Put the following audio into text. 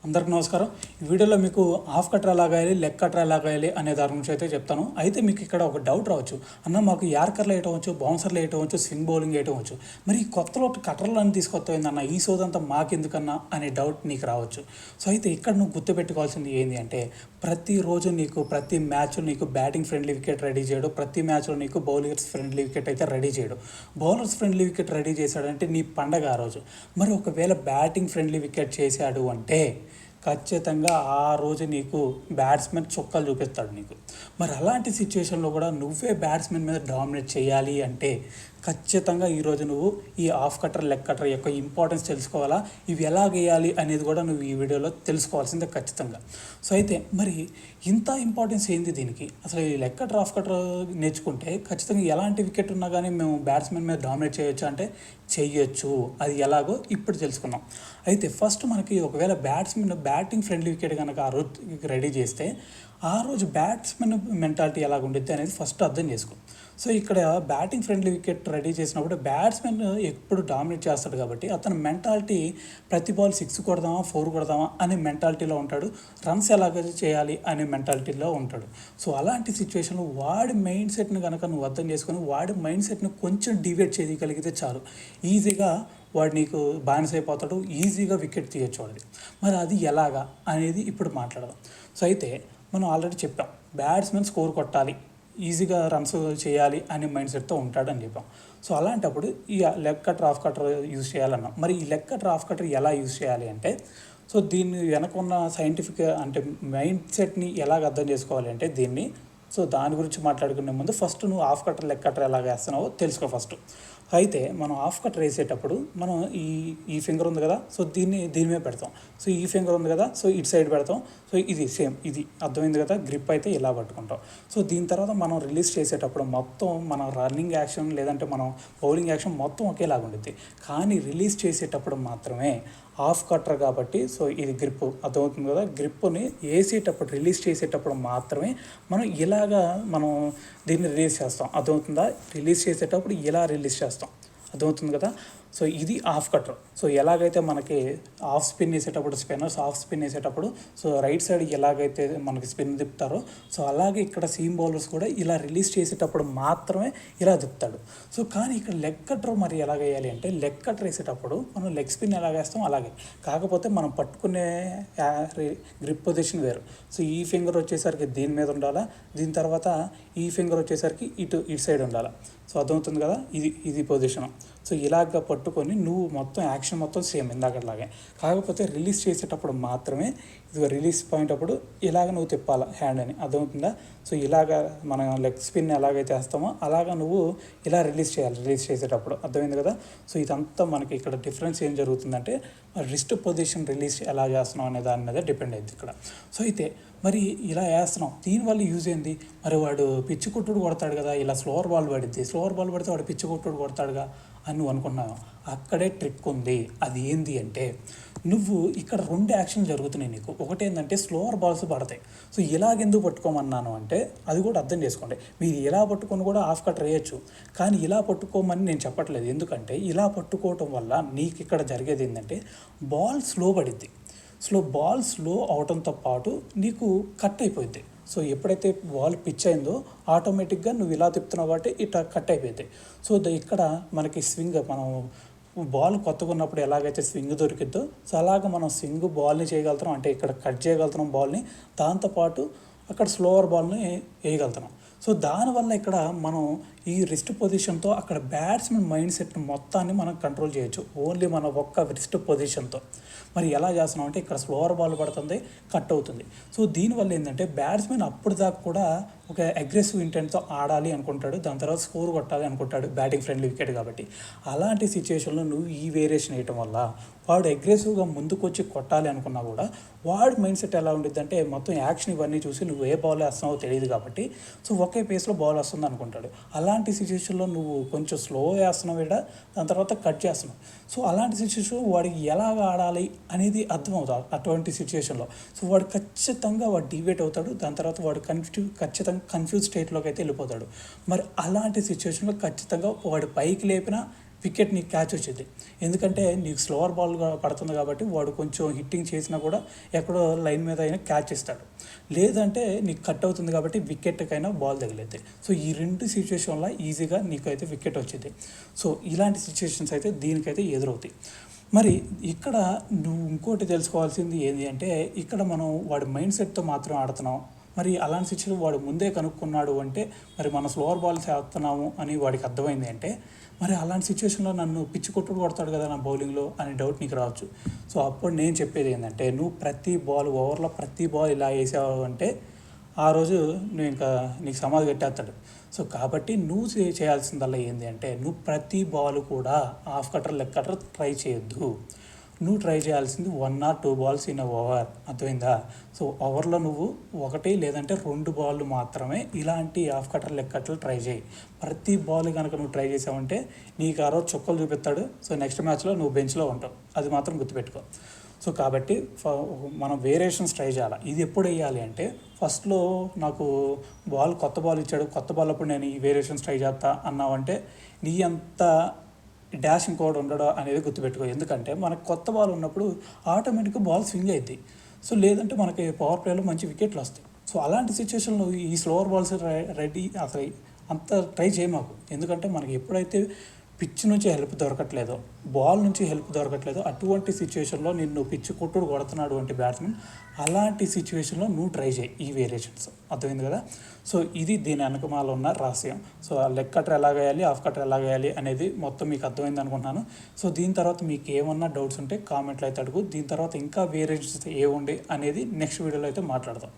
అందరికి నమస్కారం. ఈ వీడియోలో మీకు హాఫ్ కట్టర్ ఎలా గాయాలి, లెగ్ కట్టర్ ఎలా గాయాలి అనే దాని గురించి అయితే చెప్తాను. అయితే మీకు ఇక్కడ ఒక డౌట్ రావచ్చు, అన్న మాకు యార్కర్లు వేయటం వచ్చు, బౌన్సర్లు వేయటం వచ్చు, స్వింగ్ బౌలింగ్ వేయటం వచ్చు, మరి ఈ కొత్తలో కట్టర్లు అని తీసుకొస్తాయిందన్న ఈ సోదంతా మాకెందుకన్నా అనే డౌట్ నీకు రావచ్చు. సో అయితే ఇక్కడ నువ్వు గుర్తుపెట్టుకోవాల్సింది ఏంటి అంటే, ప్రతిరోజు నీకు ప్రతి మ్యాచ్ నీకు బ్యాటింగ్ ఫ్రెండ్లీ వికెట్ రెడీ చేయడం, ప్రతి మ్యాచ్లో నీకు బౌలర్స్ ఫ్రెండ్లీ వికెట్ అయితే రెడీ చేయడం. బౌలర్స్ ఫ్రెండ్లీ వికెట్ రెడీ చేశాడంటే నీ పండగ ఆ రోజు. మరి ఒకవేళ బ్యాటింగ్ ఫ్రెండ్లీ వికెట్ చేశాడు అంటే ఖచ్చితంగా ఆ రోజు నీకు బ్యాట్స్మెన్ చుక్కలు చూపిస్తాడు నీకు. మరి అలాంటి సిచ్యువేషన్లో కూడా నువ్వే బ్యాట్స్మెన్ మీద డామినేట్ చేయాలి అంటే ఖచ్చితంగా ఈరోజు నువ్వు ఈ హాఫ్ కట్టర్, లెగ్ కట్టర్ యొక్క ఇంపార్టెన్స్ తెలుసుకోవాలా, ఇవి ఎలా వేయాలి అనేది కూడా నువ్వు ఈ వీడియోలో తెలుసుకోవాల్సిందే ఖచ్చితంగా. సో అయితే మరి ఇంత ఇంపార్టెన్స్ ఏంది దీనికి? అసలు ఈ లెగ్ కట్టర్, హాఫ్ కట్టర్ నేర్చుకుంటే ఖచ్చితంగా ఎలాంటి వికెట్ ఉన్నా కానీ మేము బ్యాట్స్మెన్ మీద డామినేట్ చేయొచ్చు అంటే చెయ్యొచ్చు. అది ఎలాగో ఇప్పుడు తెలుసుకున్నాం. అయితే ఫస్ట్ మనకి ఒకవేళ బ్యాటింగ్ ఫ్రెండ్లీ వికెట్ కనుక ఆ రోజు రెడీ చేస్తే ఆ రోజు బ్యాట్స్మెన్ మెంటాలిటీ ఎలాగ ఉండిద్ది అనేది ఫస్ట్ అర్థం చేసుకో. సో ఇక్కడ బ్యాటింగ్ ఫ్రెండ్లీ వికెట్ రెడీ చేసినప్పుడు బ్యాట్స్మెన్ ఎప్పుడు డామినేట్ చేస్తాడు కాబట్టి అతని మెంటాలిటీ ప్రతి బాల్ 6 కొడదామా 4 కొడదామా అనే మెంటాలిటీలో ఉంటాడు, రన్స్ ఎలాగ చేయాలి అనే మెంటాలిటీలో ఉంటాడు. సో అలాంటి సిచ్యువేషన్లో వాడి మైండ్ సెట్ని కనుక నువ్వు అర్థం చేసుకొని వాడి మైండ్ సెట్ని కొంచెం డివేట్ చేయగలిగితే చాలు, ఈజీగా వాడు నీకు బానిస అయిపోతాడు, ఈజీగా వికెట్ తీయచ్చు వాడిది. మరి అది ఎలాగా అనేది ఇప్పుడు మాట్లాడదాం. సో అయితే మనం ఆల్రెడీ చెప్పాం, బ్యాట్స్మెన్ స్కోర్ కొట్టాలి, ఈజీగా రన్స్ చేయాలి అనే మైండ్ సెట్తో ఉంటాడని చెప్పాం. సో అలాంటప్పుడు ఈ leg cutter, half cutter use చేయాలన్నాం. మరి ఈ లెగ్ కట్టర్, హాఫ్ కట్టర్ ఎలా యూజ్ చేయాలి అంటే, సో దీన్ని వెనక ఉన్న సైంటిఫిక్ అంటే మైండ్ సెట్ని ఎలాగ అర్థం చేసుకోవాలి అంటే దీన్ని, సో దాని గురించి మాట్లాడుకునే ముందు ఫస్ట్ నువ్వు హాఫ్ కట్టర్, లెగ్ కట్టర్ ఎలాగ వేస్తున్నావో తెలుసుకో ఫస్ట్. అయితే మనం హాఫ్ కట్టర్ వేసేటప్పుడు మనం ఈ ఫింగర్ ఉంది కదా, సో దీని మీద పెడతాం. సో ఈ ఫింగర్ ఉంది కదా, సో ఇటు సైడ్ పెడతాం. సో ఇది సేమ్, ఇది అర్థమైంది కదా, గ్రిప్ అయితే ఇలా పట్టుకుంటాం. సో దీని తర్వాత మనం రిలీజ్ చేసేటప్పుడు మొత్తం మన రన్నింగ్ యాక్షన్ లేదంటే మనం బౌలింగ్ యాక్షన్ మొత్తం ఒకేలాగా ఉంటుంది. కానీ రిలీజ్ చేసేటప్పుడు మాత్రమే హాఫ్ కట్టర్ కాబట్టి, సో ఇది గ్రిప్ అర్థమవుతుంది కదా, గ్రిప్ని వేసేటప్పుడు రిలీజ్ చేసేటప్పుడు మాత్రమే మనం దీన్ని రిలీజ్ చేస్తాం. అర్థమవుతుందా? రిలీజ్ చేసేటప్పుడు ఇలా రిలీజ్ చేస్తాం, అర్థమవుతుంది కదా. సో ఇది హాఫ్ కట్టర్. సో ఎలాగైతే మనకి హాఫ్ స్పిన్ వేసేటప్పుడు స్పిన్నర్స్ హాఫ్ స్పిన్ వేసేటప్పుడు సో రైట్ సైడ్ ఎలాగైతే మనకి స్పిన్ తిప్పుతారో, సో అలాగే ఇక్కడ సీమ్ బౌలర్స్ కూడా ఇలా రిలీజ్ చేసేటప్పుడు మాత్రమే ఇలా తిప్పుతాడు. సో కానీ ఇక్కడ లెగ్ కట్టర్ మరి ఎలా వేయాలి అంటే, లెగ్ కట్టర్ వేసేటప్పుడు మనం లెగ్ స్పిన్ ఎలా వేస్తాం అలాగే, కాకపోతే మనం పట్టుకునే గ్రిప్ పొజిషన్ వేరు. సో ఈ ఫింగర్ వచ్చేసరికి దీని మీద ఉండాలా, దీని తర్వాత ఈ ఫింగర్ వచ్చేసరికి ఇటు సైడ్ ఉండాలా. సో అర్థమవుతుంది కదా, ఇది పొజిషన్. సో ఇలాగ పట్టుకొని నువ్వు మొత్తం యాక్షన్ మొత్తం సేమ్ ఇందాకలాగే, కాకపోతే రిలీజ్ చేసేటప్పుడు మాత్రమే ఇది రిలీజ్ పాయింట్ అప్పుడు ఇలాగ నువ్వు తిప్పాలా హ్యాండ్ అని, అర్థమవుతుందా. సో ఇలాగ మనం లెగ్ స్పిన్ ఎలాగైతే వేస్తామో అలాగ నువ్వు ఇలా రిలీజ్ చేయాలి రిలీజ్ చేసేటప్పుడు, అర్థమైంది కదా. సో ఇదంతా మనకి ఇక్కడ డిఫరెన్స్ ఏం జరుగుతుందంటే రిస్ట్ పొజిషన్ రిలీజ్ ఎలా చేస్తున్నాం అనే దాని మీద డిపెండ్ అయింది ఇక్కడ. సో అయితే మరి ఇలా వేస్తున్నాం, దీనివల్ల యూజ్ ఏంది? మరి వాడు పిచ్చి కొట్టుడు కొడతాడు కదా, ఇలా స్లోవర్ బాల్ పడిద్ది, స్లోవర్ బాల్ పడితే వాడు పిచ్చి కొట్టుడు కొడతాడుగా అని నువ్వు అనుకున్నావు. అక్కడే ట్రిక్ ఉంది. అది ఏంది అంటే, నువ్వు ఇక్కడ 2 యాక్షన్లు జరుగుతున్నాయి నీకు. ఒకటి ఏంటంటే స్లోవర్ బాల్స్ పడతాయి. సో ఇలాగెందుకు పట్టుకోమన్నాను అంటే అది కూడా అర్థం చేసుకోండి. మీరు ఇలా పట్టుకొని కూడా హాఫ్ కట్టర్ వేయచ్చు, కానీ ఇలా పట్టుకోమని నేను చెప్పట్లేదు. ఎందుకంటే ఇలా పట్టుకోవటం వల్ల నీకు ఇక్కడ జరిగేది ఏంటంటే బాల్ స్లో పడిద్ది. బాల్ స్లో అవడంతో పాటు నీకు కట్ అయిపోయింది. సో ఎప్పుడైతే బాల్ పిచ్ అయిందో ఆటోమేటిక్గా నువ్వు ఇలా తిప్పుతున్నావు కాబట్టి ఇట్లా కట్ అయిపోయింది. సో ఇక్కడ మనకి స్వింగ్, మనం బాల్ కొత్తగా ఉన్నప్పుడు ఎలాగైతే స్వింగ్ దొరికిద్దో, సో అలాగ మనం స్వింగ్ బాల్ని చేయగలుగుతున్నాం, అంటే ఇక్కడ కట్ చేయగలుగుతున్నాం బాల్ని, దాంతోపాటు అక్కడ స్లోవర్ బాల్ని వేయగలుగుతున్నాం. సో దానివల్ల ఇక్కడ మనం ఈ రిస్ట్ పొజిషన్తో అక్కడ బ్యాట్స్మెన్ మైండ్ సెట్ మొత్తాన్ని మనం కంట్రోల్ చేయొచ్చు, ఓన్లీ మన ఒక్క రిస్ట్ పొజిషన్తో. మరి ఎలా చేస్తున్నాం అంటే ఇక్కడ స్లోవర్ బాల్ పడుతుంది, కట్ అవుతుంది. సో దీనివల్ల ఏంటంటే బ్యాట్స్మెన్ అప్పుడు దాకా కూడా ఒక అగ్రెసివ్ ఇంటెంట్తో ఆడాలి అనుకుంటాడు, దాని తర్వాత స్కోర్ కొట్టాలి అనుకుంటాడు బ్యాటింగ్ ఫ్రెండ్లీ వికెట్ కాబట్టి. అలాంటి సిచ్యువేషన్లో నువ్వు ఈ వేరియేషన్ వేయటం వల్ల వాడు అగ్రెసివ్గా ముందుకు వచ్చి కొట్టాలి అనుకున్నా కూడా వాడి మైండ్ సెట్ ఎలా ఉండిద్ది అంటే మొత్తం యాక్షన్ ఇవన్నీ చూసి నువ్వు ఏ బాల్ వేస్తున్నావో తెలియదు కాబట్టి సో ఒకే పేస్లో బాల్ వస్తుంది అనుకుంటాడు. అలాంటి సిచ్యువేషన్లో నువ్వు కొంచెం స్లో వేస్తున్నావు ఇక్కడ, దాని తర్వాత కట్ చేస్తున్నావు. సో అలాంటి సిచ్యువేషన్ వాడికి ఎలాగ ఆడాలి అనేది అర్థమవుతుంది. అటువంటి సిచ్యువేషన్లో సో వాడు ఖచ్చితంగా డివేట్ అవుతాడు, దాని తర్వాత వాడు ఖచ్చితంగా కన్ఫ్యూజ్ స్టేట్లోకి అయితే వెళ్ళిపోతాడు. మరి అలాంటి సిచ్యువేషన్లో ఖచ్చితంగా వాడు పైకి లేపినా వికెట్ నీకు క్యాచ్ వచ్చింది. ఎందుకంటే నీకు స్లోవర్ బాల్ పడుతుంది కాబట్టి వాడు కొంచెం హిట్టింగ్ చేసినా కూడా ఎక్కడో లైన్ మీద అయినా క్యాచ్ ఇస్తాడు. లేదంటే నీకు కట్ అవుతుంది కాబట్టి వికెట్కైనా బాల్ తగిలిద్ది. సో ఈ రెండు సిచ్యువేషన్లో ఈజీగా నీకైతే వికెట్ వచ్చింది. సో ఇలాంటి సిచ్యువేషన్స్ అయితే దీనికైతే ఎదురవుతాయి. మరి ఇక్కడ నువ్వు ఇంకోటి తెలుసుకోవాల్సింది ఏంటి అంటే, ఇక్కడ మనం వాడి మైండ్ సెట్తో మాత్రం ఆడుతున్నాం. మరి అలాంటి సిచ్యువేషన్ వాడు ముందే కనుక్కున్నాడు అంటే, మరి మనం స్లోవర్ బాల్స్ వేస్తున్నాము అని వాడికి అర్థమైంది అంటే, మరి అలాంటి సిచ్యువేషన్లో నన్ను పిచ్చి కొట్టుడు కొడతాడు కదా నా బౌలింగ్లో అనే డౌట్ నీకు రావచ్చు. సో అప్పుడు నేను చెప్పేది ఏంటంటే, నువ్వు ప్రతి బాల్ ఓవర్లో ప్రతి బాల్ ఇలా వేసావు అంటే ఆ రోజు నువ్వు ఇంకా నీకు సమాధి కట్టేస్తాడు. సో కాబట్టి నువ్వు చేయాల్సిందల్లా ఏంటి అంటే, నువ్వు ప్రతి బాల్ కూడా half cutter leg cutter try చేయొద్దు. నువ్వు ట్రై చేయాల్సింది 1 or 2 balls ఇన్ ఓవర్. అర్థమైందా? సో ఓవర్లో నువ్వు 1 లేదంటే 2 బాళ్ళు మాత్రమే ఇలాంటి హాఫ్ కటర్ లెగ్ కట్టర్లు ట్రై చేయి. ప్రతి బాల్ కనుక నువ్వు ట్రై చేసావంటే నీకు ఆ రోజు చుక్కలు చూపిస్తాడు. సో నెక్స్ట్ మ్యాచ్లో నువ్వు బెంచ్లో ఉంటావు. అది మాత్రం గుర్తుపెట్టుకో. సో కాబట్టి మనం వేరియేషన్స్ ట్రై చేయాలి. ఇది ఎప్పుడు వేయాలి అంటే, ఫస్ట్లో నాకు కొత్త బాల్ ఇచ్చాడు, కొత్త బాల్ అప్పుడు నేను ఈ వేరియేషన్స్ ట్రై చేస్తా అన్నావంటే నీ అంత డాష్ ఇంకోటి ఉండడం అనేది గుర్తుపెట్టుకో. ఎందుకంటే మనకు కొత్త బాల్ ఉన్నప్పుడు ఆటోమేటిక్గా బాల్ స్వింగ్ అవుతాయి. సో లేదంటే మనకి పవర్ ప్లేలో మంచి వికెట్లు వస్తాయి. సో అలాంటి సిచ్యువేషన్లో ఈ స్లోవర్ బాల్స్ రెడీ అసలు అంత ట్రై చేయమాకు. ఎందుకంటే మనకి ఎప్పుడైతే పిచ్ నుంచి హెల్ప్ దొరకట్లేదో, బాల్ నుంచి హెల్ప్ దొరకట్లేదో, అటువంటి సిచ్యువేషన్లో నిన్ను పిచ్ కొట్టుడు కొడుతున్నాడు అంటే బ్యాట్స్మెన్, అలాంటి సిచ్యువేషన్లో నువ్వు ట్రై చేయి ఈ వేరియేషన్స్. అర్థమైంది కదా? సో ఇది దీని వెనకమాల ఉన్న రహస్యం. సో ఆ లెగ్ కటర్ ఎలా వేయాలి, హాఫ్ కటర్ ఎలా వేయాలి అనేది మొత్తం మీకు అర్థమైంది అనుకుంటున్నాను. సో దీని తర్వాత మీకు ఏమన్నా డౌట్స్ ఉంటే కామెంట్లో అయితే అడుగు. దీని తర్వాత ఇంకా వేరియేషన్స్ ఏముండే అనేది నెక్స్ట్ వీడియోలో అయితే మాట్లాడదాం.